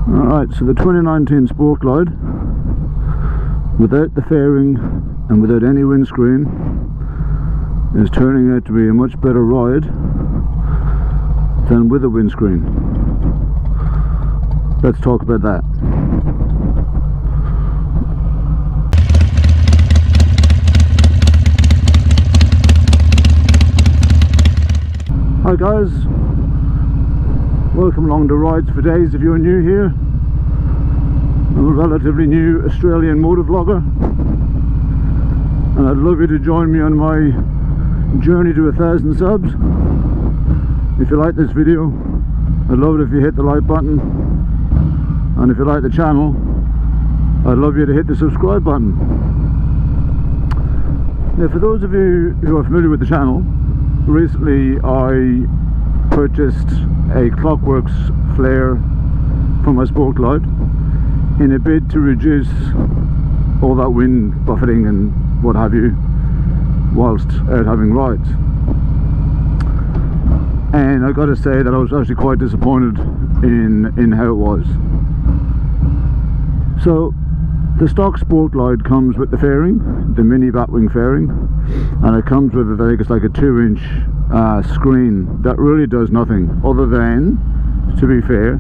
Alright, so the 2019 Sport Glide, without the fairing and without any windscreen, is turning out to be a much better ride than with a windscreen. Let's talk about that. Hi guys, welcome along to Rides for Days. If you're new here, I'm a relatively new Australian motovlogger, and I'd love you to join me on my journey to 1,000 subs. If you like this video, I'd love it if you hit the like button, and if you like the channel, I'd love you to hit the subscribe button. Now, for those of you who are familiar with the channel, recently I purchased a Klockwerks flare for my Sport Glide in a bid to reduce all that wind buffeting and what have you whilst out having rides. And I got to say that I was actually quite disappointed in how it was. So the stock Sport Glide comes with the fairing, the mini batwing fairing, and it comes with, I think it's like a 2-inch screen that really does nothing other than, to be fair,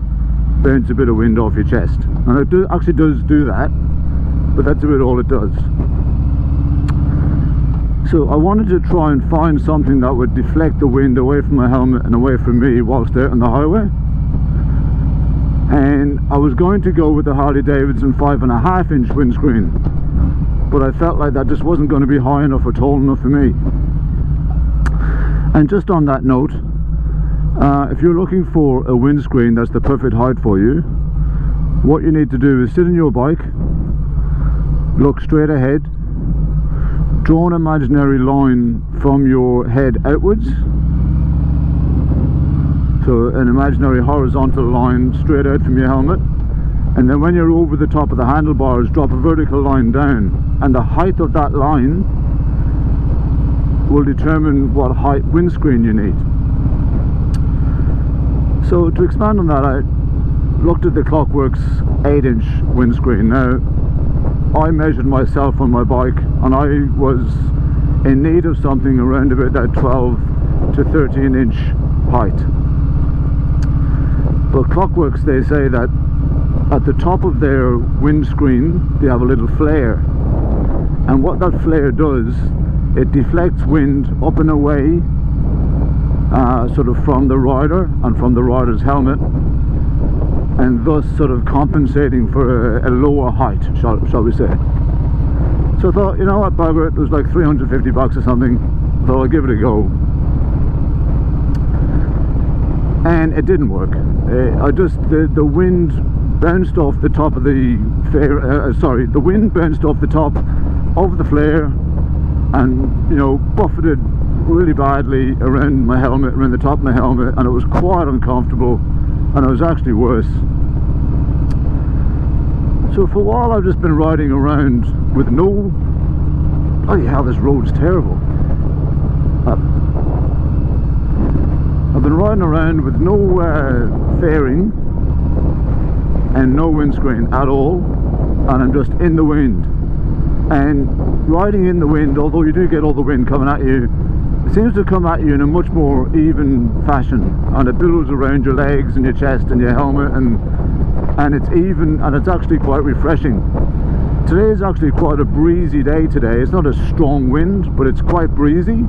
bounce a bit of wind off your chest. And it actually does do that, but that's about all it does. So I wanted to try and find something that would deflect the wind away from my helmet and away from me whilst out on the highway. And I was going to go with the Harley Davidson 5.5-inch windscreen, but I felt like that just wasn't going to be high enough or tall enough for me. And just on that note, if you're looking for a windscreen that's the perfect height for you, what you need to do is sit on your bike, look straight ahead, draw an imaginary line from your head outwards, so an imaginary horizontal line straight out from your helmet, and then when you're over the top of the handlebars, drop a vertical line down, and the height of that line will determine what height windscreen you need. So to expand on that, I looked at the Klockwerks 8-inch windscreen. Now, I measured myself on my bike and I was in need of something around about that 12 to 13-inch height. But Klockwerks, they say that at the top of their windscreen they have a little flare, and what that flare does, it deflects wind up and away, sort of from the rider and from the rider's helmet, and thus sort of compensating for a lower height, shall we say. So I thought, you know what, bugger it, it was like 350 bucks or something, I thought I'll give it a go. And it didn't work. The wind bounced off the top of the flare, the wind bounced off the top of the flare and, you know, buffeted really badly around my helmet, around the top of my helmet, and it was quite uncomfortable, and it was actually worse. So for a while I've just been riding around with no, bloody hell, this road's terrible. I've been riding around with no fairing and no windscreen at all, and I'm just in the wind. And riding in the wind, although you do get all the wind coming at you, it seems to come at you in a much more even fashion, and it billows around your legs and your chest and your helmet, and it's even, and it's actually quite refreshing. Today is actually quite a breezy day today. It's not a strong wind, but it's quite breezy,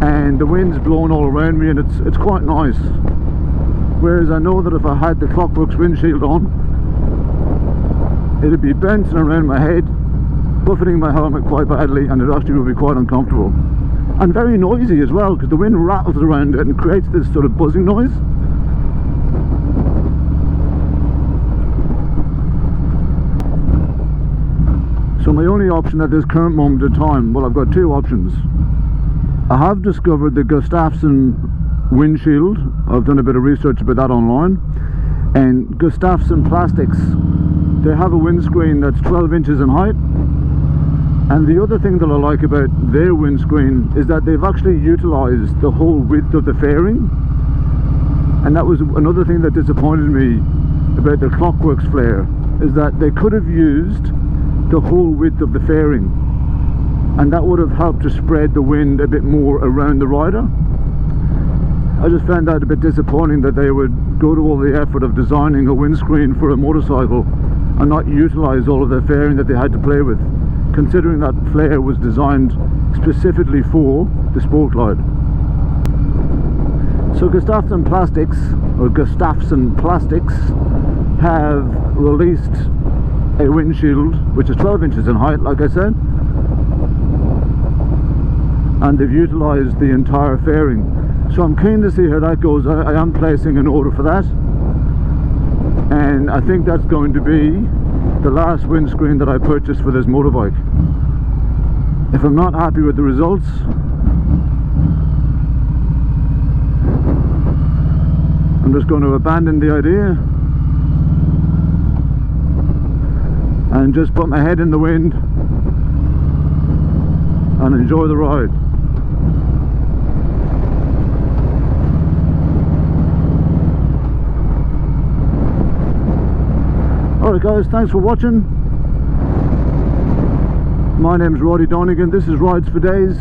and the wind's blowing all around me, and it's quite nice. Whereas I know that if I had the Klockwerks windshield on, it'd be bouncing around my head, buffeting my helmet quite badly, and it actually would be quite uncomfortable. And very noisy as well, because the wind rattles around it and creates this sort of buzzing noise. So my only option at this current moment in time, well, I've got two options. I have discovered the Gustaffson windshield. I've done a bit of research about that online, and Gustaffson plastics, they have a windscreen that's 12 inches in height. And the other thing that I like about their windscreen is that they've actually utilised the whole width of the fairing, and that was another thing that disappointed me about the Klockwerks flare is that they could have used the whole width of the fairing, and that would have helped to spread the wind a bit more around the rider. I just found that a bit disappointing that they would go to all the effort of designing a windscreen for a motorcycle and not utilise all of the fairing that they had to play with, considering that flare was designed specifically for the Sport Glide. So Gustaffson Plastics have released a windshield which is 12 inches in height, like I said, and they've utilised the entire fairing. So I'm keen to see how that goes. I am placing an order for that, and I think that's going to be the last windscreen that I purchased for this motorbike. If I'm not happy with the results, I'm just going to abandon the idea and just put my head in the wind and enjoy the ride. Alright guys, thanks for watching. My name's Roddy Donegan, this is Rides for Days.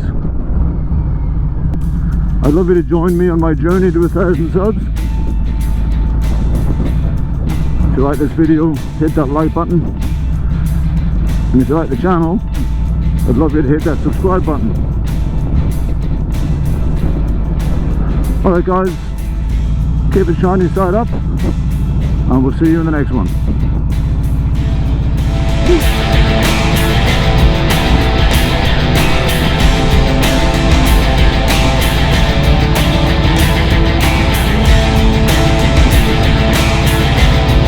I'd love you to join me on my journey to 1,000 subs. If you like this video, hit that like button. And if you like the channel, I'd love you to hit that subscribe button. Alright guys, keep it shiny side up, and we'll see you in the next one. Peace.